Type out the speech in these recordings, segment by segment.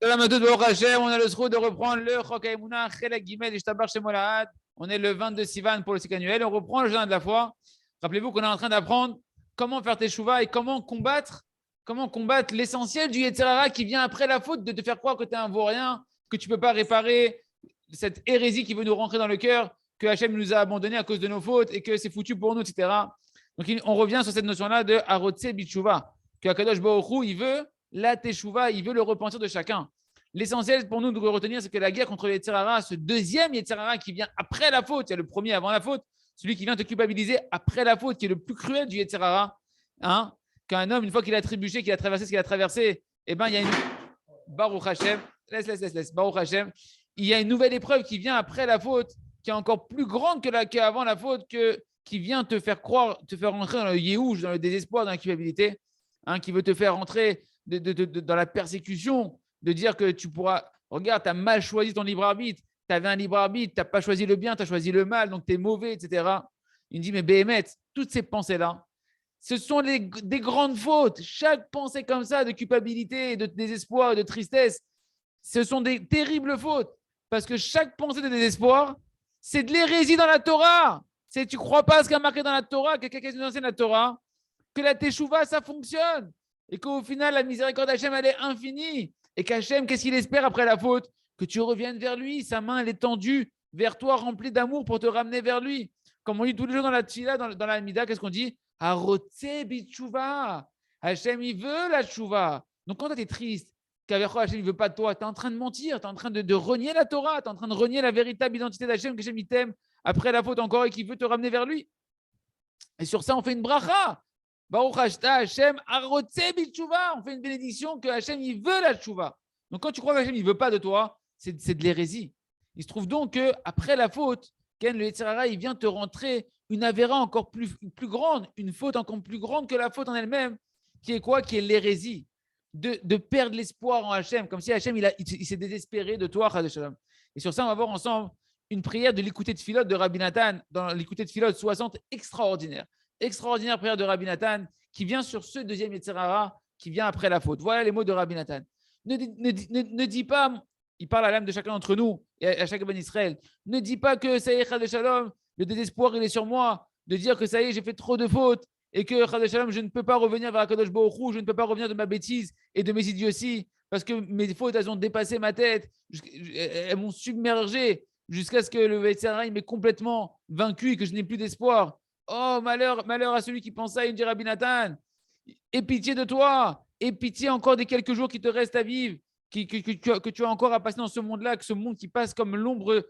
Salam à tous, Baruch Hashem. On a le droit de reprendre le Chok HaEmuna, Chelek Gimel, Ishtabar Shemo Lahad. On est le 22 Sivan pour le cycle annuel. On reprend le jeûne de la foi. Rappelez-vous qu'on est en train d'apprendre comment faire teshuva et comment combattre l'essentiel du Yetzer Hara qui vient après la faute, de te faire croire que tu es un vaurien, que tu ne peux pas réparer cette hérésie qui veut nous rentrer dans le cœur, que Hachem nous a abandonnés à cause de nos fautes et que c'est foutu pour nous, etc. Donc on revient sur cette notion-là de Harotse Bitshuva, que Akadosh Baruch Hu, il veut la teshuva, il veut le repentir de chacun. L'essentiel pour nous de retenir, c'est que la guerre contre le Yetzer Hara, ce deuxième Yetzer Hara qui vient après la faute, il y a le premier avant la faute, celui qui vient te culpabiliser après la faute, qui est le plus cruel du Yetzer Hara, hein, qu'un homme, une fois qu'il a trébuché, qu'il a traversé ce qu'il a traversé, eh ben, il y a une Baruch Hashem, laisse, Baruch Hashem, il y a une nouvelle épreuve qui vient après la faute, qui est encore plus grande qu'avant la faute, qui vient te faire croire, te faire rentrer dans le yéhouch, dans le désespoir, dans la culpabilité, hein, qui veut te faire rentrer dans la persécution, de dire que tu pourras. Regarde, tu as mal choisi ton libre arbitre. Tu avais un libre arbitre, tu n'as pas choisi le bien, tu as choisi le mal, donc tu es mauvais, etc. Il me dit, mais Béhémet, toutes ces pensées-là, ce sont des grandes fautes. Chaque pensée comme ça de culpabilité, de désespoir, de tristesse, ce sont des terribles fautes. Parce que chaque pensée de désespoir, c'est de l'hérésie dans la Torah. Tu ne crois pas à ce qu'il y a marqué dans la Torah, que quelqu'un nous enseigne la Torah, que la teshuva, ça fonctionne. Et qu'au final, la miséricorde d'Hachem, elle est infinie. Et qu'Hachem, qu'est-ce qu'il espère après la faute? Que tu reviennes vers lui. Sa main, elle est tendue vers toi, remplie d'amour pour te ramener vers lui. Comme on dit tous les jours dans la Tchila, dans la Mida, qu'est-ce qu'on dit? Harotse bitshuva. Hachem, il veut la tchouva. Donc quand tu es triste, qu'Hachem, il ne veut pas de toi, tu es en train de mentir, tu es en train de renier la Torah, tu es en train de renier la véritable identité d'Hachem, qu'Hachem, il t'aime après la faute encore et qu'il veut te ramener vers lui. Et sur ça, on fait une bracha. Baruch Hashem, Harotse bitshuva. On fait une bénédiction que Hachem, il veut la tchouva. Donc quand tu crois qu'Hachem, il ne veut pas de toi, c'est de l'hérésie. Il se trouve donc qu'après la faute, Ken, le Yetzer Hara, il vient te rentrer une avéra encore plus grande, une faute encore plus grande que la faute en elle-même, qui est quoi? Qui est l'hérésie. De perdre l'espoir en Hachem, comme si Hachem, il s'est désespéré de toi, Et sur ça, on va voir ensemble une prière de l'écouté de Philot de Rabbi Nathan, dans l'écouté de Philot 60, extraordinaire prière de Rabbi Nathan, qui vient sur ce deuxième Yetzer Hara, qui vient après la faute. Voilà les mots de Rabbi Nathan. Ne dis pas, il parle à l'âme de chacun d'entre nous et à chaque bon Israël, ne dis pas que ça y est, Chad Shalom, le désespoir, il est sur moi, de dire que ça y est, j'ai fait trop de fautes et que, Chad Shalom, je ne peux pas revenir vers Akadosh Baruch Hu, je ne peux pas revenir de ma bêtise et de mes idioties, parce que mes fautes, elles ont dépassé ma tête, elles m'ont submergé jusqu'à ce que le Yetzer Hara m'ait complètement vaincu et que je n'ai plus d'espoir. Oh, malheur à celui qui pense ça, il me dit Rabbi Nathan, aie pitié de toi, aie pitié encore des quelques jours qui te restent à vivre, que tu as encore à passer dans ce monde-là, que ce monde qui passe comme l'ombre,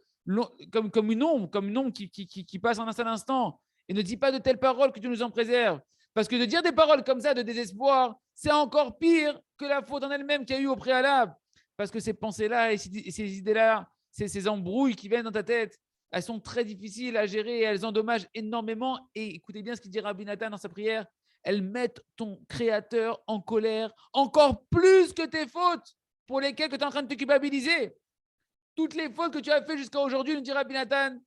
comme une ombre qui passe en un seul instant. Et ne dis pas de telles paroles que tu nous en préserves. Parce que de dire des paroles comme ça de désespoir, c'est encore pire que la faute en elle-même qu'il y a eu au préalable. Parce que ces pensées-là et ces idées-là, ces embrouilles qui viennent dans ta tête, elles sont très difficiles à gérer et elles endommagent énormément. Et écoutez bien ce qu'il dit Rabbi Nathan dans sa prière, elles mettent ton créateur en colère encore plus que tes fautes pour lesquelles tu es en train de te culpabiliser. Toutes les fautes que tu as faites jusqu'à aujourd'hui, nous dit Rabbi Nathan,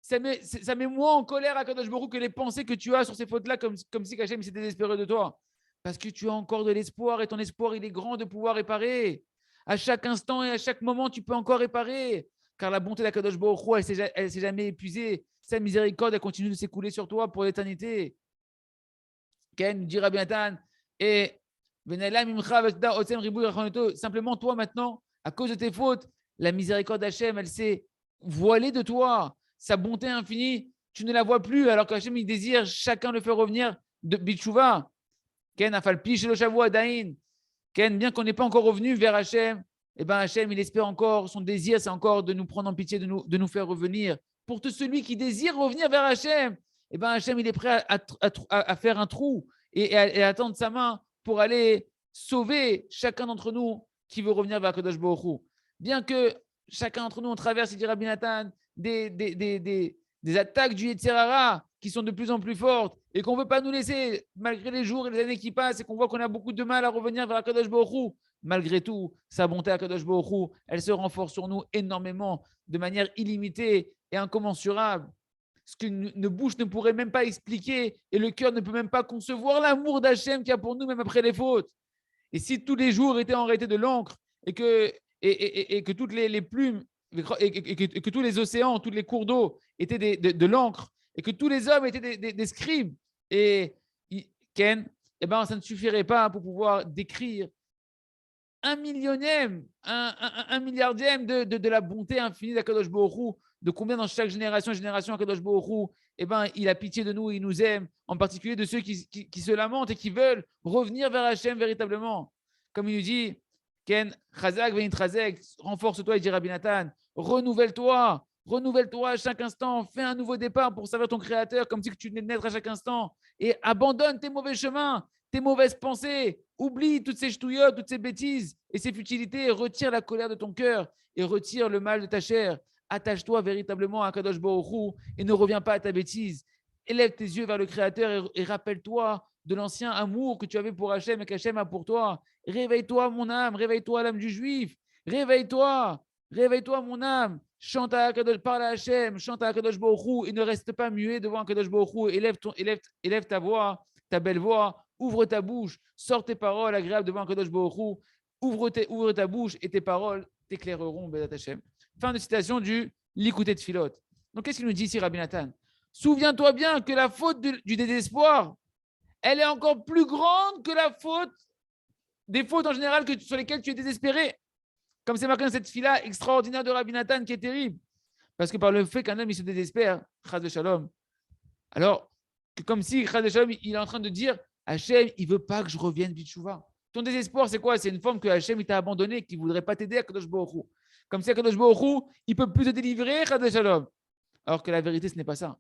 ça met moins en colère à Kadosh Baruch que les pensées que tu as sur ces fautes-là, comme si Hachem s'était désespéré de toi. Parce que tu as encore de l'espoir et ton espoir, il est grand de pouvoir réparer. À chaque instant et à chaque moment, tu peux encore réparer. Car la bonté d'Akadosh Baruch Hu, elle ne s'est jamais épuisée. Sa miséricorde, elle continue de s'écouler sur toi pour l'éternité. Ken, dit Rabbi Nathan, et simplement toi maintenant, à cause de tes fautes, la miséricorde d'Hachem, elle s'est voilée de toi. Sa bonté infinie, tu ne la vois plus, alors qu'Hachem, il désire chacun le faire revenir de Bitchouva. Ken, afalpi chez le Shavua Dain. Ken, bien qu'on n'est pas encore revenu vers Hachem, eh ben Hachem, il espère encore, son désir, c'est encore de nous prendre en pitié, de nous faire revenir. Pour tout celui qui désire revenir vers Hachem, eh ben Hachem, il est prêt à faire un trou et à tendre sa main pour aller sauver chacun d'entre nous qui veut revenir vers Kadosh Baruch Hu. Bien que chacun d'entre nous, on traverse, il dit Rabbi Nathan, des attaques du Yetzer Hara qui sont de plus en plus fortes et qu'on ne veut pas nous laisser, malgré les jours et les années qui passent, et qu'on voit qu'on a beaucoup de mal à revenir vers Kadosh Baruch Hu. Malgré tout, sa bonté à Kadosh Baruch Hu, elle se renforce sur nous énormément, de manière illimitée et incommensurable. Ce qu'une bouche ne pourrait même pas expliquer et le cœur ne peut même pas concevoir l'amour d'Hachem qu'il y a pour nous, même après les fautes. Et si tous les jours étaient en réalité de l'encre, et que toutes les plumes et que tous les océans, tous les cours d'eau étaient de l'encre et que tous les hommes étaient des scribes. Et Ken, eh ben, ça ne suffirait pas pour pouvoir décrire un millionième, un milliardième de la bonté infinie d'Akadosh Baruch Hu, de combien dans chaque génération Akadosh Baruch Hu, eh ben, il a pitié de nous, il nous aime, en particulier de ceux qui se lamentent et qui veulent revenir vers Hachem véritablement. Comme il nous dit, Ken, Chazak Veintrazek, renforce-toi, il dit Rabbi Nathan, renouvelle-toi à chaque instant, fais un nouveau départ pour servir ton Créateur comme si tu venais de naître à chaque instant et abandonne tes mauvais chemins, tes mauvaises pensées, oublie toutes ces ch'touillottes, toutes ces bêtises et ces futilités, retire la colère de ton cœur et retire le mal de ta chair. Attache-toi véritablement à Kadosh Baruch Hu et ne reviens pas à ta bêtise. Élève tes yeux vers le Créateur et rappelle-toi de l'ancien amour que tu avais pour Hachem et qu'Hachem a pour toi. Réveille-toi, mon âme, réveille-toi, l'âme du juif. Réveille-toi, mon âme. Chante à Kadosh, parle à Hachem, chante à Kadosh Baruch Hu et ne reste pas muet devant Kadosh Baruch Hu. Élève ta voix, ta belle voix, ouvre ta bouche, sors tes paroles agréables devant Kadosh Baruch Hu. Ouvre ta bouche et tes paroles t'éclaireront, Bédat Hachem. Fin de citation du Likouté de Philote. Donc, qu'est-ce qu'il nous dit ici, Rabbi Nathan? Souviens-toi bien que la faute du désespoir, elle est encore plus grande que la faute des fautes en général sur lesquelles tu es désespéré. Comme c'est marqué dans cette fila extraordinaire de Rabbi Nathan qui est terrible. Parce que par le fait qu'un homme il se désespère, Chas de Shalom, alors comme si Chas de Shalom il est en train de dire Hachem, il ne veut pas que je revienne Bitchouva. Ton désespoir, c'est quoi? C'est une forme que Hachem il t'a abandonné, qu'il ne voudrait pas t'aider à Kadosh Baruch Hu. Comme si Kadosh Baruch Hu, il ne peut plus te délivrer, Chas de Shalom. Alors que la vérité, ce n'est pas ça.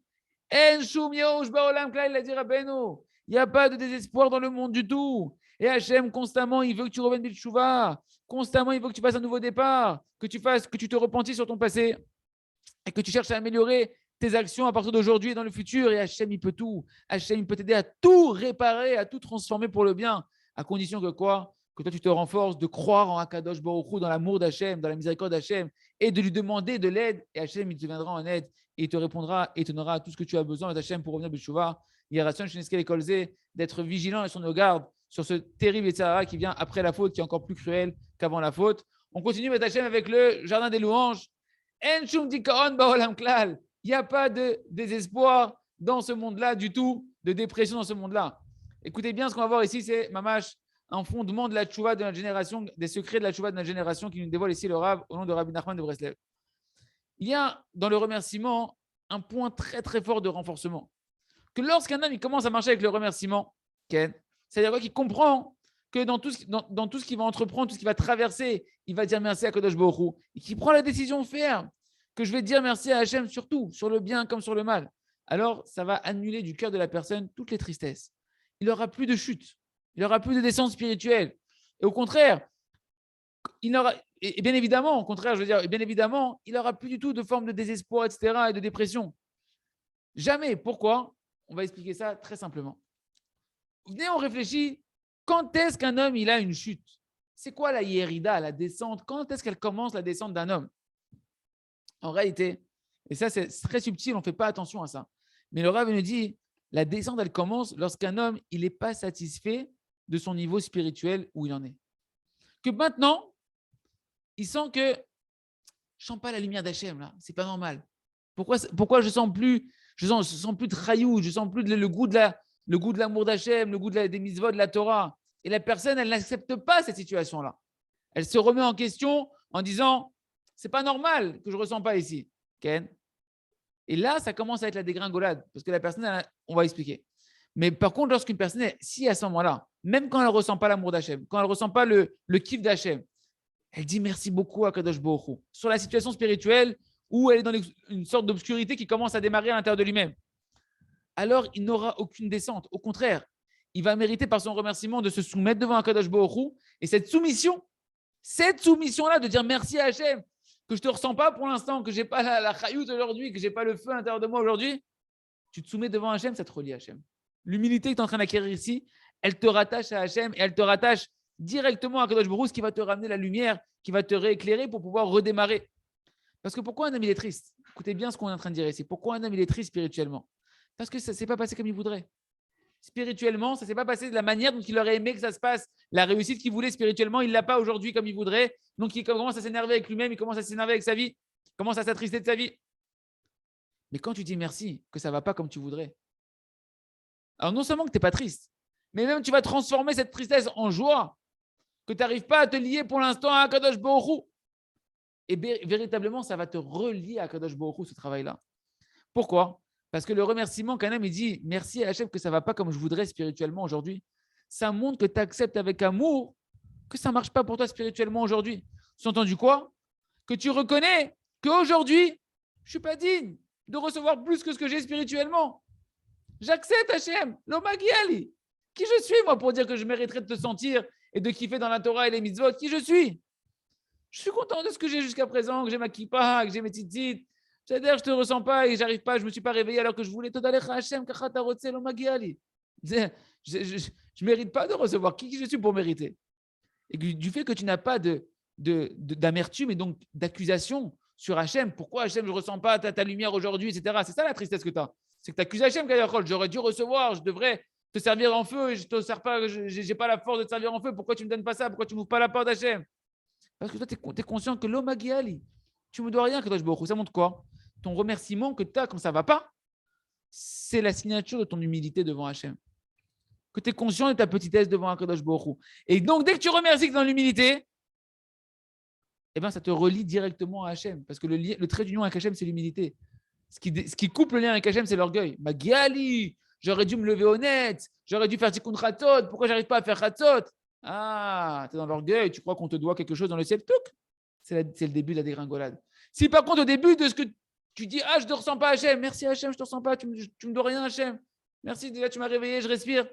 En shum yosh ba'olam klal, il a dit Rabbeinu. Il n'y a pas de désespoir dans le monde du tout. Et Hachem, constamment, il veut que tu reviennes Bitchouva. Constamment, il veut que tu fasses un nouveau départ, que tu te repentisses sur ton passé et que tu cherches à améliorer tes actions à partir d'aujourd'hui et dans le futur. Et Hachem, il peut tout. Hachem, il peut t'aider à tout réparer, à tout transformer pour le bien, à condition que quoi? Que toi, tu te renforces de croire en Akadosh Baruch Hu, dans l'amour d'Hachem, dans la miséricorde d'Hachem, et de lui demander de l'aide. Et Hachem, il te viendra en aide et il te répondra et te donnera tout ce que tu as besoin d'Hachem pour revenir B'Teshuvah. Il y a ration chez Neskel d'être vigilant et sur nos gardes sur ce terrible Yetzirah qui vient après la faute, qui est encore plus cruel qu'avant la faute. On continue Hachem avec le jardin des louanges. En shum dikaon ba'olam klal. Il n'y a pas de désespoir dans ce monde-là du tout, de dépression dans ce monde-là. Écoutez bien, ce qu'on va voir ici, c'est Mamash, un fondement de la tchouva de notre génération, des secrets de la tchouva de notre génération qui nous dévoile ici le Rav au nom de Rabbi Nachman de Breslev. Il y a dans le remerciement un point très très fort de renforcement. Que lorsqu'un homme il commence à marcher avec le remerciement, Ken, c'est-à-dire quoi, qu'il comprend que dans tout ce qu'il va entreprendre, tout ce qu'il va traverser, il va dire merci à Kadosh Baruch Hu et qu'il prend la décision ferme que je vais dire merci à Hachem surtout, sur le bien comme sur le mal. Alors, ça va annuler du cœur de la personne toutes les tristesses. Il n'aura plus de chute, il n'aura plus de descente spirituelle. Et au contraire, il n'aura, et bien évidemment, au contraire, je veux dire, bien évidemment, il n'aura plus du tout de forme de désespoir, etc., et de dépression. Jamais. Pourquoi? On va expliquer ça très simplement. Venez, on réfléchit. Quand est-ce qu'un homme il a une chute? C'est quoi la hiérida, la descente? Quand est-ce qu'elle commence la descente d'un homme? En réalité, et ça c'est très subtil, on ne fait pas attention à ça. Mais le Rav nous dit, la descente elle commence lorsqu'un homme il n'est pas satisfait de son niveau spirituel où il en est. Que maintenant, il sent que je ne sens pas la lumière d'Hachem là, c'est pas normal. Pourquoi je sens plus de chayou, je sens plus le goût de l'amour d'Hachem, le goût des mitzvot, de la Torah. Et la personne, elle n'accepte pas cette situation-là. Elle se remet en question en disant, c'est pas normal que je ne ressens pas ici. Ken. Et là, ça commence à être la dégringolade, parce que la personne, on va expliquer. Mais par contre, lorsqu'une personne, si à ce moment-là, même quand elle ne ressent pas l'amour d'Hachem, quand elle ne ressent pas le kiff d'Hachem, elle dit merci beaucoup à Kadosh Baruch Hu. Sur la situation spirituelle, où elle est dans une sorte d'obscurité qui commence à démarrer à l'intérieur de lui-même. Alors il n'aura aucune descente. Au contraire, il va mériter par son remerciement de se soumettre devant un Kadosh Baruch Hu. Et cette soumission-là de dire merci à Hachem, que je ne te ressens pas pour l'instant, que je n'ai pas la chayout aujourd'hui, que je n'ai pas le feu à l'intérieur de moi aujourd'hui, tu te soumets devant Hachem, ça te relie à Hachem. L'humilité que tu es en train d'acquérir ici, elle te rattache à Hachem et elle te rattache directement à Kadosh Baruch Hu, ce qui va te ramener la lumière, qui va te rééclairer pour pouvoir redémarrer. Parce que pourquoi un homme il est triste? Écoutez bien ce qu'on est en train de dire ici. Pourquoi un homme il est triste spirituellement? Parce que ça ne s'est pas passé comme il voudrait. spirituellement, ça ne s'est pas passé de la manière dont il aurait aimé que ça se passe. La réussite qu'il voulait spirituellement, il ne l'a pas aujourd'hui comme il voudrait. Donc, il commence à s'énerver avec lui-même, il commence à s'énerver avec sa vie, il commence à s'attrister de sa vie. Mais quand tu dis merci, que ça ne va pas comme tu voudrais, alors non seulement que tu n'es pas triste, mais même tu vas transformer cette tristesse en joie, que tu n'arrives pas à te lier pour l'instant à Kadosh Baruch Hu. Et véritablement, ça va te relier à Kadosh Baruch Hu, ce travail-là. Pourquoi? Parce que le remerciement, quand même, il dit merci à Hachem que ça ne va pas comme je voudrais spirituellement aujourd'hui. Ça montre que tu acceptes avec amour que ça ne marche pas pour toi spirituellement aujourd'hui. Sous-entendu quoi? Que tu reconnais qu'aujourd'hui, je ne suis pas digne de recevoir plus que ce que j'ai spirituellement. J'accepte Hachem, l'Omagiali. Qui je suis, moi, pour dire que je mériterais de te sentir et de kiffer dans la Torah et les mitzvot? Qui je suis? Je suis content de ce que j'ai jusqu'à présent, que j'ai ma kippa, que j'ai mes tzitzit. C'est-à-dire, je ne te ressens pas et j'arrive pas, je ne me suis pas réveillé alors que je voulais. Je ne mérite pas de recevoir. Qui je suis pour mériter? Et du fait que tu n'as pas d'amertume et donc d'accusation sur Hachem, pourquoi Hachem, je ne ressens pas ta lumière aujourd'hui, etc. C'est ça la tristesse que tu as. C'est que tu accuses Hachem, j'aurais dû recevoir, je devrais te servir en feu et je ne te sers pas, je n'ai pas la force de te servir en feu. Pourquoi tu ne me donnes pas ça? Pourquoi tu n'ouvres pas la porte d'Hachem? Parce que toi, tu es conscient que l'homme Agiali, tu ne me dois rien, Kadosh Baruch Hu. Ça montre quoi? Ton remerciement que tu as quand ça ne va pas, c'est la signature de ton humilité devant Hachem. Que tu es conscient de ta petitesse devant Kadosh Baruch Hu. Et donc, dès que tu remercies que tu es dans l'humilité, eh ben, ça te relie directement à Hachem. Parce que le trait d'union avec Hachem, c'est l'humilité. Ce qui coupe le lien avec Hachem, c'est l'orgueil. Magali, j'aurais dû me lever honnête, j'aurais dû faire tikkun chatzot, pourquoi j'arrive pas à faire chatzot? Ah, tu es dans l'orgueil, tu crois qu'on te doit quelque chose dans le ciel. C'est le début de la dégringolade. Si par contre, au début de ce que tu dis, ah, je ne te ressens pas Hachem, merci Hachem, je ne te ressens pas, tu me dois rien Hachem, merci, déjà tu m'as réveillé, je respire.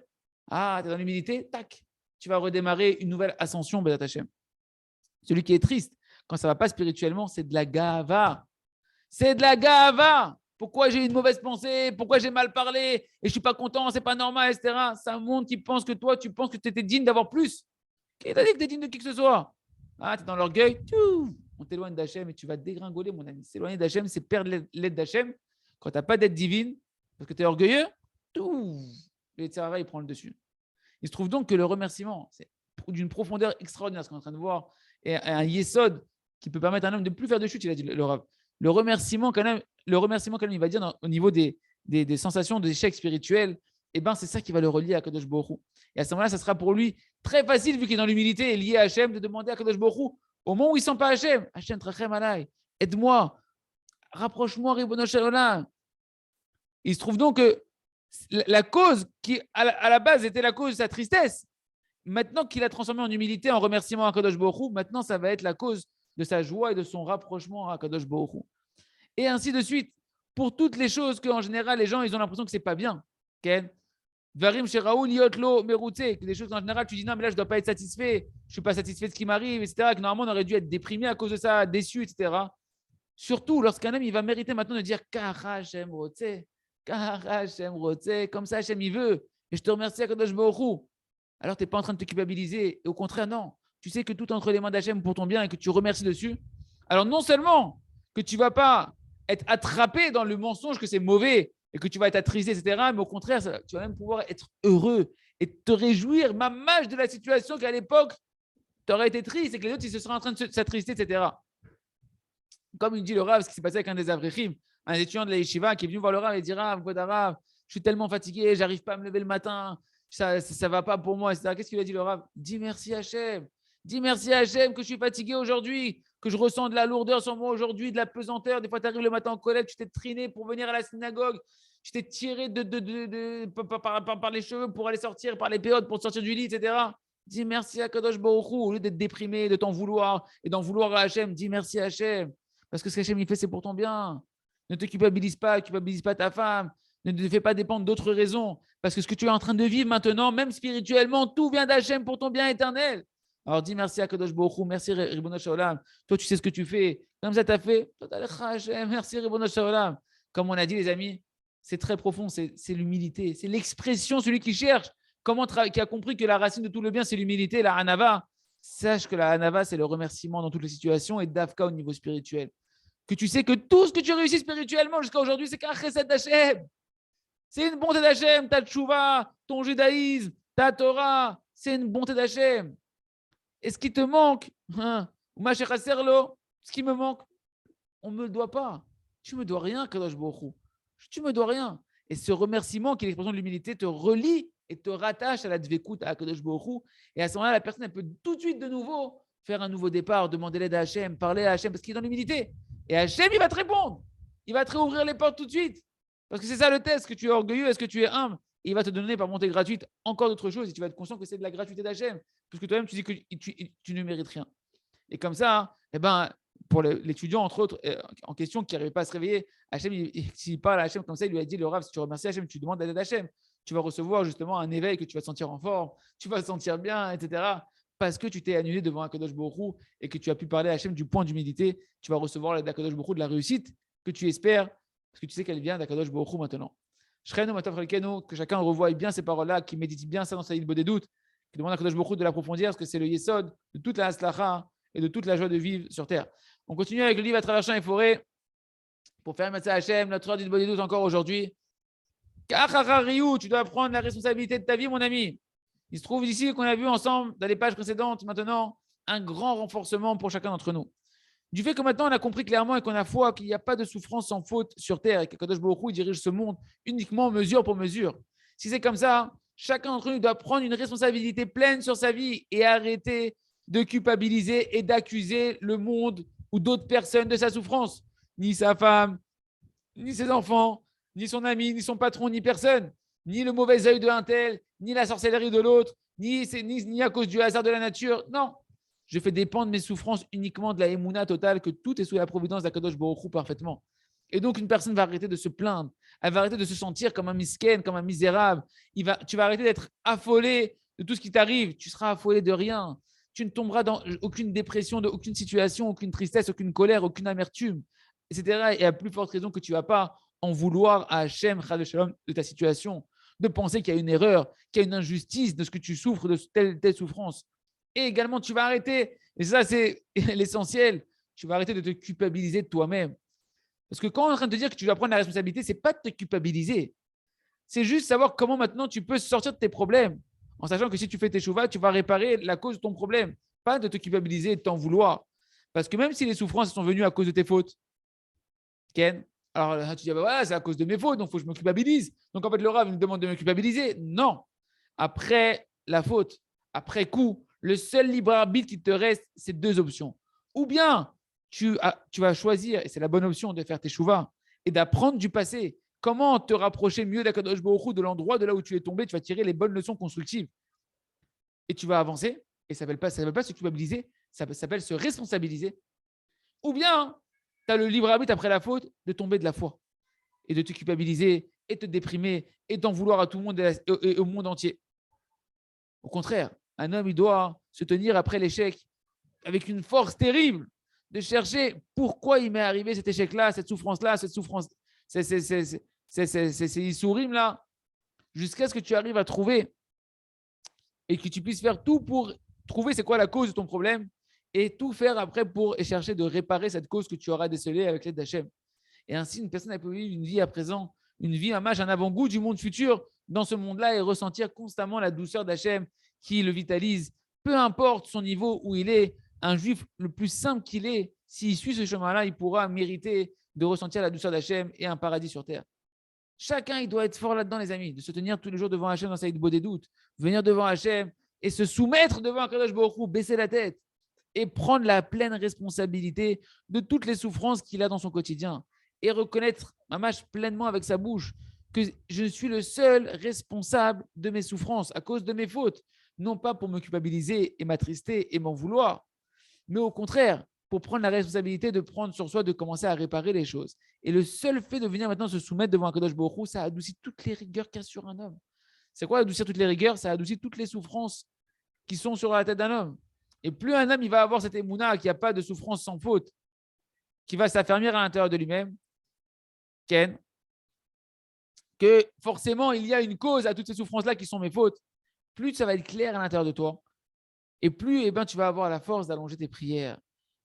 Ah, tu es dans l'humilité, tac, tu vas redémarrer une nouvelle ascension, Bédat Hachem. Celui qui est triste, quand ça ne va pas spirituellement, c'est de la gava. C'est de la gava. Pourquoi j'ai une mauvaise pensée? Pourquoi j'ai mal parlé? Et je ne suis pas content, c'est pas normal, etc. C'est un monde qui pense que toi, tu penses que tu étais digne d'avoir plus. Qui t'a dit que tu es digne de qui que ce soit? Ah, tu es dans l'orgueil. On t'éloigne d'Hachem et tu vas dégringoler, mon ami. S'éloigner d'Hachem, c'est perdre l'aide d'Hachem. Quand tu n'as pas d'aide divine, parce que tu es orgueilleux, le Tzara, il prend le dessus. Il se trouve donc que le remerciement, c'est d'une profondeur extraordinaire, ce qu'on est en train de voir, et un yesod qui peut permettre à un homme de ne plus faire de chute, il a dit le Rav. Le remerciement, quand même, il va dire au niveau des sensations d'échec spirituel, eh ben, c'est ça qui va le relier à Kadosh Baruch Hu. Et à ce moment-là, ça sera pour lui très facile, vu qu'il est dans l'humilité et lié à Hachem, de demander à Kadosh Baruch Hu, au moment où il ne sent pas Hachem, Hachem, Trachem Alay, aide-moi, rapproche-moi, Ribono Shel Olam. Il se trouve donc que la cause qui, à la base, était la cause de sa tristesse, maintenant qu'il a transformé en humilité, en remerciement à Kadosh Baruch Hu, maintenant, ça va être la cause de sa joie et de son rapprochement à Kadosh Baruch Hu. Et ainsi de suite, pour toutes les choses qu'en général, les gens, ils ont l'impression que ce n'est pas bien. Ken Varim Sheraoul, Yotlo, Meroutse, des choses qu'en général, tu dis non, mais là, je ne dois pas être satisfait, je ne suis pas satisfait de ce qui m'arrive, etc. Que normalement, on aurait dû être déprimé à cause de ça, déçu, etc. Surtout lorsqu'un homme, il va mériter maintenant de dire Kara Hashem Rotse, Kara Hashem Rotse, comme ça, Hashem, il veut. Et je te remercie à Kadosh Baruch Hu. Alors, tu n'es pas en train de te culpabiliser. Et au contraire, non. Tu sais que tout est entre les mains d'Hachem pour ton bien et que tu remercies dessus. Alors, non seulement que tu ne vas pas être attrapé dans le mensonge que c'est mauvais et que tu vas être attristé, etc., mais au contraire, tu vas même pouvoir être heureux et te réjouir, mamage de la situation qu'à l'époque, tu aurais été triste et que les autres, ils se seraient en train de s'attrister, etc. Comme il dit le Rav, ce qui s'est passé avec un des Avrechim, un étudiant de la Yeshiva qui est venu voir le Rav et dit Rav, Rav, je suis tellement fatigué, j'arrive pas à me lever le matin, ça va pas pour moi, etc. Qu'est-ce qu'il a dit le Rav? Dis merci Hachem. Dis merci à Hachem que je suis fatigué aujourd'hui, que je ressens de la lourdeur sur moi aujourd'hui, de la pesanteur. Des fois, tu arrives le matin en collège, tu t'es traîné pour venir à la synagogue, tu t'es tiré par les cheveux pour aller sortir, par les péotes pour sortir du lit, etc. Dis merci à Kadosh Baruch Hu. Au lieu d'être déprimé, de t'en vouloir et d'en vouloir à Hachem, dis merci à Hachem. Parce que ce qu'Hachem il fait, c'est pour ton bien. Ne te culpabilise pas ta femme. Ne te fais pas dépendre d'autres raisons. Parce que ce que tu es en train de vivre maintenant, même spirituellement, tout vient d'Hachem pour ton bien éternel. Alors dis merci à Kadosh Baruch Hu, merci Ribono Shel Olam. Toi, tu sais ce que tu fais. Comme ça, tu as fait. Merci Ribono Shel Olam. Comme on a dit, les amis, c'est très profond, c'est l'humilité. C'est l'expression, celui qui cherche, qui a compris que la racine de tout le bien, c'est l'humilité, la hanava. Sache que la hanava, c'est le remerciement dans toutes les situations et d'Afka au niveau spirituel. Que tu sais que tout ce que tu réussis spirituellement jusqu'à aujourd'hui, c'est qu'un chesed d'Hachem. C'est une bonté d'Hachem, ta tchouva, ton judaïsme, ta Torah, c'est une bonté d'Hachem. Et ce qui te manque, ce qui me manque, on ne me le doit pas. Tu ne me dois rien, Kadosh Baruch Hu. Tu ne me dois rien. Et ce remerciement, qui est l'expression de l'humilité, te relie et te rattache à la dvekout, à Kadosh Baruch Hu. Et à ce moment-là, la personne elle peut tout de suite de nouveau faire un nouveau départ, demander l'aide à Hachem, parler à Hachem, parce qu'il est dans l'humilité. Et Hachem, il va te répondre. Il va te réouvrir les portes tout de suite. Parce que c'est ça le test, est-ce que tu es orgueilleux, est-ce que tu es humble. Et il va te donner par montée gratuite encore d'autres choses. Et tu vas être conscient que c'est de la gratuité d'Hachem. Puisque toi-même, tu dis que tu ne mérites rien. Et comme ça, eh ben, pour l'étudiant, entre autres, en question, qui n'arrivait pas à se réveiller, Hachem, s'il parle à Hachem comme ça, il lui a dit, le Rav, si tu remercies Hachem, tu demandes l'aide d'Hachem, tu vas recevoir justement un éveil, que tu vas te sentir en forme, tu vas te sentir bien, etc. Parce que tu t'es annulé devant un Kadosh Baruch Hu et que tu as pu parler à Hachem du point d'humilité, tu vas recevoir l'aide d'Akadosh Baruch Hu, de la réussite que tu espères, parce que tu sais qu'elle vient d'Akadosh Baruch Hu maintenant. Que chacun revoie bien ces paroles-là, qui médite bien ça dans sa Ilbo des doutes, qui demande à Akadosh Baruch Hu de l'approfondir, parce que c'est le Yesod de toute la Haslacha et de toute la joie de vivre sur terre. On continue avec le livre à travers champs et forêts pour faire Matzah Hachem, notre heure d'Ilbo des doutes encore aujourd'hui. Tu dois prendre la responsabilité de ta vie, mon ami. Il se trouve ici qu'on a vu ensemble dans les pages précédentes, maintenant, un grand renforcement pour chacun d'entre nous. Du fait que maintenant on a compris clairement et qu'on a foi qu'il n'y a pas de souffrance sans faute sur terre et que Kadosh Baruch Hu dirige ce monde uniquement mesure pour mesure. Si c'est comme ça, chacun d'entre nous doit prendre une responsabilité pleine sur sa vie et arrêter de culpabiliser et d'accuser le monde ou d'autres personnes de sa souffrance. Ni sa femme, ni ses enfants, ni son ami, ni son patron, ni personne. Ni le mauvais œil de l'un tel, ni la sorcellerie de l'autre, ni à cause du hasard de la nature. Non. Je fais dépendre mes souffrances uniquement de la émouna totale, que tout est sous la providence d'Akadosh Baruch Hu parfaitement. Et donc, une personne va arrêter de se plaindre. Elle va arrêter de se sentir comme un misken, comme un misérable. Tu vas arrêter d'être affolé de tout ce qui t'arrive. Tu seras affolé de rien. Tu ne tomberas dans aucune dépression, de aucune situation, aucune tristesse, aucune colère, aucune amertume, etc. Et à plus forte raison que tu ne vas pas en vouloir à Hachem, de ta situation, de penser qu'il y a une erreur, qu'il y a une injustice de ce que tu souffres, de telle souffrance. Et également, tu vas arrêter, et ça c'est l'essentiel, tu vas arrêter de te culpabiliser de toi-même. Parce que quand on est en train de te dire que tu dois prendre la responsabilité, ce n'est pas de te culpabiliser. C'est juste savoir comment maintenant tu peux sortir de tes problèmes. En sachant que si tu fais tes chouvas, tu vas réparer la cause de ton problème. Pas de te culpabiliser et de t'en vouloir. Parce que même si les souffrances sont venues à cause de tes fautes, Ken, alors là, tu dis, bah voilà, c'est à cause de mes fautes, donc il faut que je me culpabilise. Donc en fait, le Rav me demande de me culpabiliser. Non. Après la faute, après coup, le seul libre arbitre qui te reste, c'est deux options. Ou bien tu vas choisir, et c'est la bonne option, de faire tes chouvas et d'apprendre du passé. Comment te rapprocher mieux d'Akadosh Baruch Hu, de l'endroit de là où tu es tombé, tu vas tirer les bonnes leçons constructives. Et tu vas avancer. Et ça ne s'appelle pas se culpabiliser, ça s'appelle se responsabiliser. Ou bien, tu as le libre arbitre après la faute de tomber de la foi et de te culpabiliser et te déprimer et d'en vouloir à tout le monde et au monde entier. Au contraire, un homme, il doit se tenir après l'échec avec une force terrible de chercher pourquoi il m'est arrivé cet échec-là, cette souffrance-là, ces issourim-là, jusqu'à ce que tu arrives à trouver et que tu puisses faire tout pour trouver c'est quoi la cause de ton problème et tout faire après pour chercher de réparer cette cause que tu auras décelée avec l'aide d'Hachem. Et ainsi, une personne peut vivre une vie à présent, une vie, un avant-goût du monde futur dans ce monde-là et ressentir constamment la douceur d'Hachem qui le vitalise. Peu importe son niveau où il est, un juif le plus simple qu'il est, s'il suit ce chemin-là, il pourra mériter de ressentir la douceur d'Hachem et un paradis sur terre. Chacun, il doit être fort là-dedans, les amis, de se tenir tous les jours devant Hachem dans sa Hitbo des doutes, venir devant Hachem et se soumettre devant Kadosh Baruch Hu, baisser la tête et prendre la pleine responsabilité de toutes les souffrances qu'il a dans son quotidien et reconnaître, mamash, pleinement avec sa bouche que je suis le seul responsable de mes souffrances à cause de mes fautes, non pas pour me culpabiliser et m'attrister et m'en vouloir, mais au contraire, pour prendre la responsabilité de prendre sur soi, de commencer à réparer les choses. Et le seul fait de venir maintenant se soumettre devant un Kadosh Baruch Hu, ça adoucit toutes les rigueurs qu'il y a sur un homme. C'est quoi adoucir toutes les rigueurs? Ça adoucit toutes les souffrances qui sont sur la tête d'un homme. Et plus un homme il va avoir cette émouna qui n'a pas de souffrance sans faute, qui va s'affermir à l'intérieur de lui-même, Ken, que forcément il y a une cause à toutes ces souffrances-là qui sont mes fautes, plus ça va être clair à l'intérieur de toi. Et plus tu vas avoir la force d'allonger tes prières,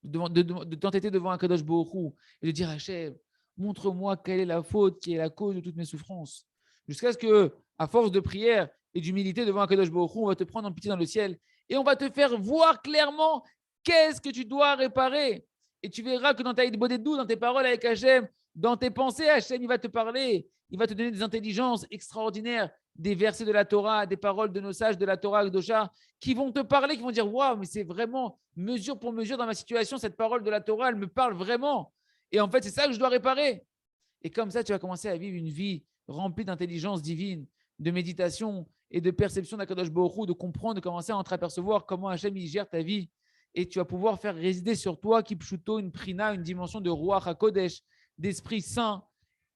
de t'entêter devant un Kadosh Baruch Hu et de dire Hachem, montre-moi quelle est la faute qui est la cause de toutes mes souffrances. jusqu'à ce que, à force de prière et d'humilité devant Akadosh Baruch Hu, on va te prendre en pitié dans le ciel et on va te faire voir clairement qu'est-ce que tu dois réparer. Et tu verras que dans ta Hidbodedou, dans tes paroles avec Hachem, dans tes pensées, Hachem, il va te parler, il va te donner des intelligences extraordinaires, des versets de la Torah, des paroles de nos sages de la Torah, Gdosha, qui vont te parler, qui vont dire waouh, mais c'est vraiment mesure pour mesure dans ma situation, cette parole de la Torah, elle me parle vraiment. Et en fait, c'est ça que je dois réparer. Et comme ça, tu vas commencer à vivre une vie remplie d'intelligence divine, de méditation et de perception d'Akadosh Baruch Hu, de comprendre, de commencer à entreapercevoir comment Hachem il gère ta vie. Et tu vas pouvoir faire résider sur toi, Kipshuto, une prina, une dimension de Ruach HaKodesh, d'Esprit Saint.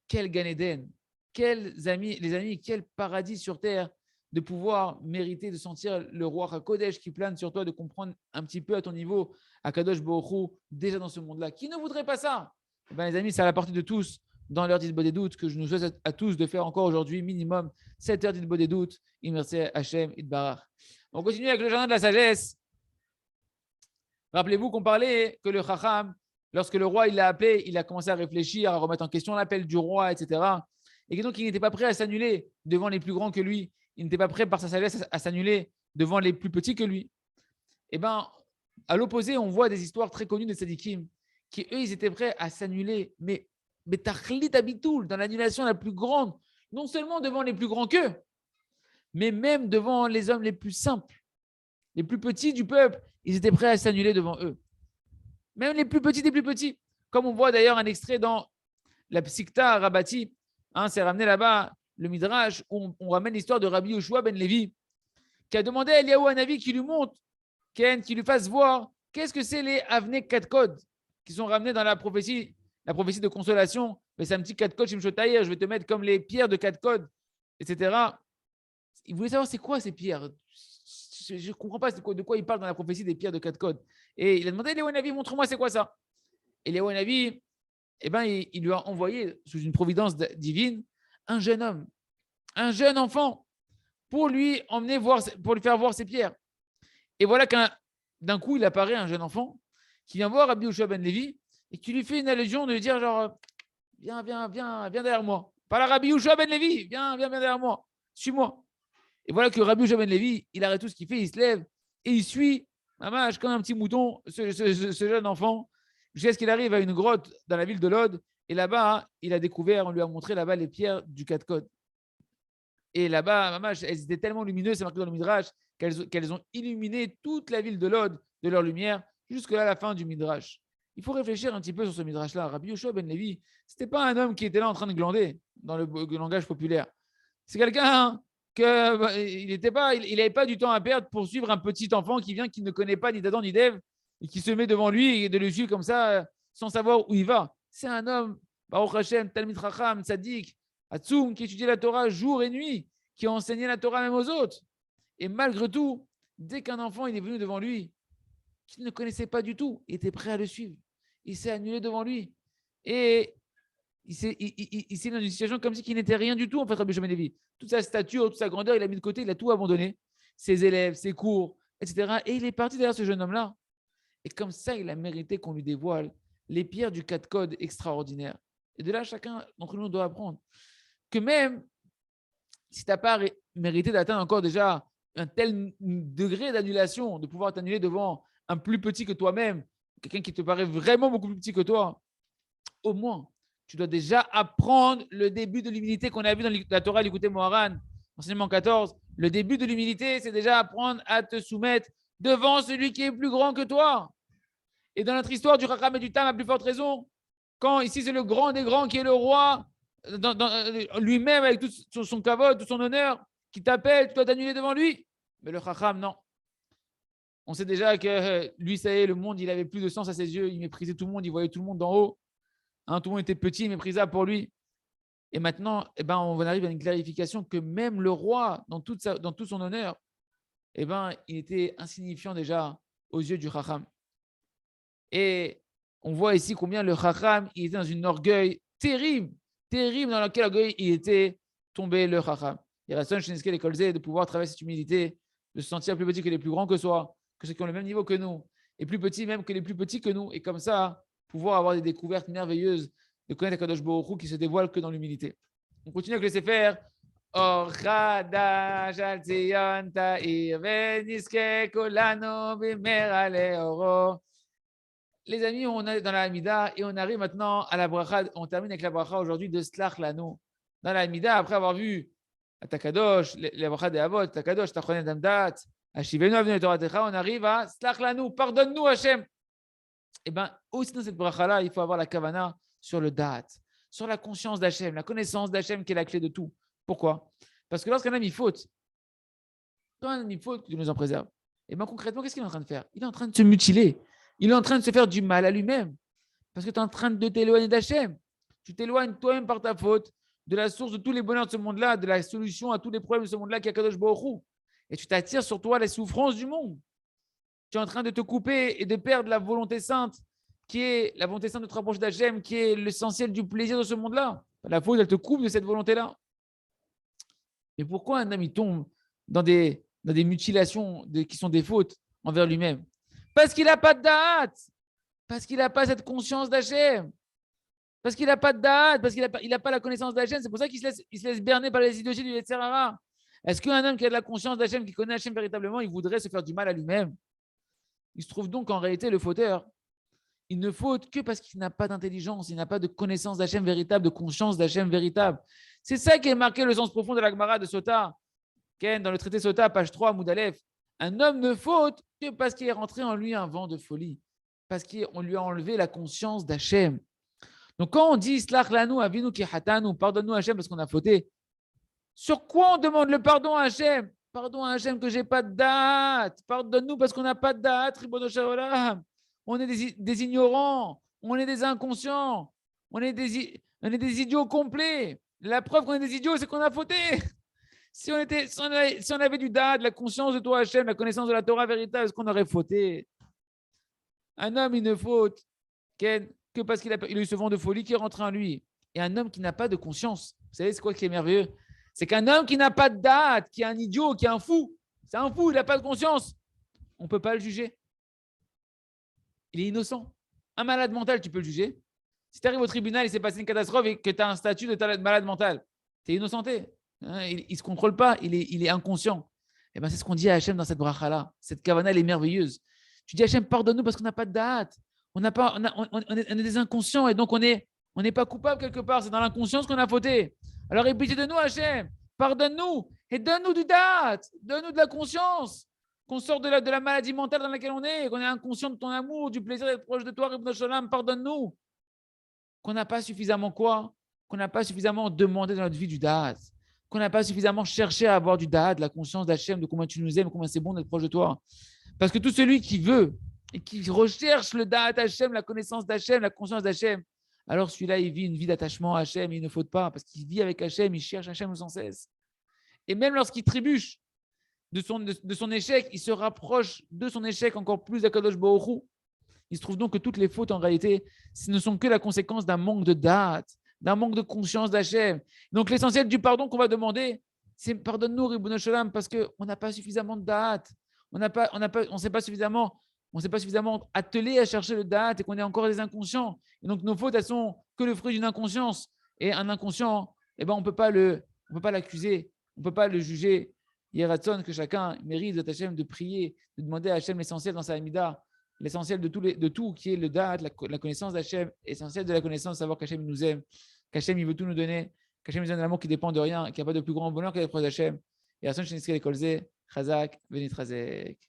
Quel Gan Eden, quels amis, les amis, quel paradis sur terre de pouvoir mériter de sentir le Ruach HaKodesh qui plane sur toi, de comprendre un petit peu à ton niveau Akadosh Baruch Hu, déjà dans ce monde-là. Qui ne voudrait pas ça? Ben, les amis, c'est à la portée de tous dans l'heure d'Ilbod des doutes que je nous souhaite à tous de faire encore aujourd'hui minimum 7 heures d'Ilbod des doutes. Merci Hachem Idbarach. On continue avec le jardin de la sagesse. Rappelez-vous qu'on parlait que le Chacham, lorsque le roi il l'a appelé, il a commencé à réfléchir, à remettre en question l'appel du roi, etc. Et que donc il n'était pas prêt à s'annuler devant les plus grands que lui. Il n'était pas prêt par sa sagesse à s'annuler devant les plus petits que lui. Et bien, à l'opposé, on voit des histoires très connues des tzadikim qui, eux, ils étaient prêts à s'annuler, mais tachlit abitoul, dans l'annulation la plus grande, non seulement devant les plus grands qu'eux, mais même devant les hommes les plus simples, les plus petits du peuple, ils étaient prêts à s'annuler devant eux. Même les plus petits des plus petits. Comme on voit d'ailleurs un extrait dans la Psikta Rabati, c'est ramené là-bas, le Midrash, où on ramène l'histoire de Rabbi Yoshua ben Levi, qui a demandé à Eliyahu Hanavi qui lui montre, qui lui fasse voir qu'est-ce que c'est les Avnei Katkod qui sont ramenés dans la prophétie de consolation. Mais c'est un petit Katkod Shimshotaïr, je vais te mettre comme les pierres de Katkod, etc. Il voulait savoir c'est quoi ces pierres. Je ne comprends pas de quoi il parle dans la prophétie des pierres de Katkod. Et il a demandé à Eliyahu Hanavi, montre-moi c'est quoi ça. Et Eliyahu Hanavi, il lui a envoyé sous une providence divine un jeune homme, un jeune enfant, pour lui emmener voir, pour lui faire voir ces pierres. Et voilà d'un coup, il apparaît un jeune enfant qui vient voir Rabbi Yoshua ben Levi et qui lui fait une allusion de lui dire genre, viens derrière moi. Pas la Rabbi Yoshua ben Levi, viens derrière moi, suis-moi. Et voilà que Rabbi Yoshua ben Levi, il arrête tout ce qu'il fait, il se lève et il suit, mamash, comme un petit mouton, ce jeune enfant, jusqu'à ce qu'il arrive à une grotte dans la ville de Lod. Et là-bas, il a découvert, on lui a montré là-bas les pierres du Katkod. Et là-bas, mamash, elles étaient tellement lumineuses, c'est marqué dans le Midrash, qu'elles ont illuminé toute la ville de Lod de leur lumière jusqu'à la fin du Midrash. Il faut réfléchir un petit peu sur ce Midrash-là. Rabbi Yoshua ben Levi, ce n'était pas un homme qui était là en train de glander dans le langage populaire. C'est quelqu'un il n'avait pas du temps à perdre pour suivre un petit enfant qui vient, qui ne connaît pas ni d'Adam ni d'Ève, et qui se met devant lui et de le suivre comme ça, sans savoir où il va. C'est un homme, Baruch Hashem, Talmid Chacham, Tzadik, Hatsoum, qui étudiait la Torah jour et nuit, qui a enseigné la Torah même aux autres. Et malgré tout, dès qu'un enfant il est venu devant lui, qu'il ne connaissait pas du tout, il était prêt à le suivre. Il s'est annulé devant lui. Et il s'est dans une situation comme si il n'était rien du tout, en fait, Rabbi Yoshua ben Levi. Toute sa stature, toute sa grandeur, il a mis de côté, il a tout abandonné. Ses élèves, ses cours, etc. Et il est parti derrière ce jeune homme-là. Et comme ça, il a mérité qu'on lui dévoile les pierres du Katkod extraordinaire. Et de là, chacun d'entre nous doit apprendre que même si tu n'as pas mérité d'atteindre encore déjà un tel degré d'annulation, de pouvoir t'annuler devant un plus petit que toi-même, quelqu'un qui te paraît vraiment beaucoup plus petit que toi, au moins, tu dois déjà apprendre le début de l'humilité qu'on a vu dans la Torah, l'écouter Moharan, enseignement 14. Le début de l'humilité, c'est déjà apprendre à te soumettre devant celui qui est plus grand que toi. Et dans notre histoire du Chacham et du Tam, à plus forte raison, quand ici c'est le grand des grands qui est le roi, lui-même avec tout son kavod, tout son honneur, qui t'appelle, tu dois t'annuler devant lui. Mais le Chacham, non. On sait déjà que lui, ça y est, le monde, il avait plus de sens à ses yeux, il méprisait tout le monde, il voyait tout le monde d'en haut. Tout le monde était petit, méprisable pour lui. Et maintenant, on arrive à une clarification que même le roi, dans tout son honneur, il était insignifiant déjà aux yeux du Chacham. Et on voit ici combien le Chacham, il était dans un orgueil terrible dans lequel orgueil il était tombé, le Chacham. Il reste chez l'école de pouvoir traverser cette humilité, de se sentir plus petit que les plus grands que soi, que ceux qui ont le même niveau que nous, et plus petits même que les plus petits que nous. Et comme ça, pouvoir avoir des découvertes merveilleuses de connaître Akadosh Baruch Hu qui se dévoile que dans l'humilité. On continue avec le Sefer Or chadash al Zion ta'ir veniske kolano b'mera le'oro. Les amis, on est dans la Hamida et on arrive maintenant à la bracha. On termine avec la bracha aujourd'hui de Slach Lanu. Dans la Hamida, après avoir vu Takadosh, la bracha des Avot, Takadosh, Tachonet Damdat, Hashivenu Avnu Toratecha, on arrive à Slach Lanu, pardonne-nous Hachem. Et bien, aussi dans cette bracha-là, il faut avoir la kavana sur le da'at, sur la conscience d'Hachem, la connaissance d'Hachem qui est la clé de tout. Pourquoi? Parce que lorsqu'un homme il faute, quand un homme il faute, Dieu nous en préserve. Et bien concrètement, qu'est-ce qu'il est en train de faire? Il est en train de se mutiler. Il est en train de se faire du mal à lui-même. Parce que tu es en train de t'éloigner d'Hachem. Tu t'éloignes toi-même par ta faute de la source de tous les bonheurs de ce monde-là, de la solution à tous les problèmes de ce monde-là qui est Kadosh Baruch Hu. Et tu t'attires sur toi les souffrances du monde. Tu es en train de te couper et de perdre la volonté sainte, qui est la volonté sainte de te rapprocher d'Hachem, qui est l'essentiel du plaisir de ce monde-là. La faute, elle te coupe de cette volonté-là. Mais pourquoi un homme il tombe dans des mutilations qui sont des fautes envers lui-même? Parce qu'il n'a pas de date, parce qu'il n'a pas cette conscience d'Hachem, parce qu'il n'a pas de date, parce qu'il n'a pas la connaissance d'Hachem. C'est pour ça qu'il se laisse berner par les idéologies du Yetzer Hara. Est-ce qu'un homme qui a de la conscience d'Hachem, qui connaît Hachem véritablement, il voudrait se faire du mal à lui-même? Il se trouve donc en réalité le fauteur. Il ne faute que parce qu'il n'a pas d'intelligence, il n'a pas de connaissance d'Hachem véritable, de conscience d'Hachem véritable. C'est ça qui est marqué le sens profond de la Gemara de Sota. Dans le traité Sota, page 3, Moudalef. Un homme ne faute que parce qu'il est rentré en lui un vent de folie, parce qu'on lui a enlevé la conscience d'Hachem. Donc quand on dit Slach lanu avinu ki hatanu, pardonne-nous Hachem parce qu'on a fauté, sur quoi on demande le pardon à Hachem? Pardon à Hachem que j'ai pas de date. Pardonne-nous parce qu'on n'a pas de date, Ribono Shel Olam. On est des ignorants, on est des inconscients, on est des idiots complets. La preuve qu'on est des idiots, c'est qu'on a fauté. Si on avait du date, la conscience de toi Hachem, la connaissance de la Torah véritable, est-ce qu'on aurait fauté? Un homme, il ne faute que parce qu'il a eu ce vent de folie qui est rentré en lui. Et un homme qui n'a pas de conscience, vous savez, c'est quoi qui est merveilleux? C'est qu'un homme qui n'a pas de date, qui est un idiot, qui est un fou, c'est un fou, il n'a pas de conscience. On ne peut pas le juger. Il est innocent. Un malade mental, tu peux le juger. Si tu arrives au tribunal, il s'est passé une catastrophe et que tu as un statut de malade mental, tu es innocenté. Hein, il ne se contrôle pas, il est inconscient. Et ben, c'est ce qu'on dit à Hachem dans cette bracha-là. Cette kavana, elle est merveilleuse. Tu dis Hachem, pardonne-nous parce qu'on n'a pas de date. On est des inconscients et donc on n'est pas coupable quelque part. C'est dans l'inconscience qu'on a fauté. Alors, aie pitié de nous, Hachem. Pardonne-nous et donne-nous du date. Donne-nous de la conscience. Qu'on sort de la maladie mentale dans laquelle on est, qu'on est inconscient de ton amour, du plaisir d'être proche de toi, Ribono Shel Olam, pardonne-nous. Qu'on n'a pas suffisamment quoi? Qu'on n'a pas suffisamment demandé dans notre vie du da'at. Qu'on n'a pas suffisamment cherché à avoir du da'at, de la conscience d'Hachem, de combien tu nous aimes, combien c'est bon d'être proche de toi. Parce que tout celui qui veut et qui recherche le da'at Hachem, la connaissance d'Hachem, la conscience d'Hachem, alors celui-là, il vit une vie d'attachement à Hachem, il ne faute pas, parce qu'il vit avec Hachem, il cherche Hachem sans cesse. Et même lorsqu'il trébuche, de son échec, il se rapproche de son échec encore plus d'Akadosh Baruch Hu. Il se trouve donc que toutes les fautes, en réalité, ce ne sont que la conséquence d'un manque de date, d'un manque de conscience d'Hachem. Donc, l'essentiel du pardon qu'on va demander, c'est pardonne-nous, Ribono Shel Olam, parce qu'on n'a pas suffisamment de date. On ne s'est pas suffisamment attelé à chercher le date et qu'on est encore des inconscients. Et donc, nos fautes, elles sont que le fruit d'une inconscience. Et un inconscient, eh ben, on ne peut pas l'accuser, on ne peut pas le juger. Yeratzon, que chacun mérite de Hachem de prier, de demander à Hachem l'essentiel dans sa Hamida, l'essentiel de tout qui est le da'at, la connaissance d'Hachem, essentiel de la connaissance, savoir qu'Hachem nous aime, qu'Hachem il veut tout nous donner, qu'Hachem nous donne un amour qui dépend de rien, qu'il n'y a pas de plus grand bonheur que d'être proche d'Hachem. Et Yeratzon, Sheniske Lekolze, Chazak, Benit Chazek.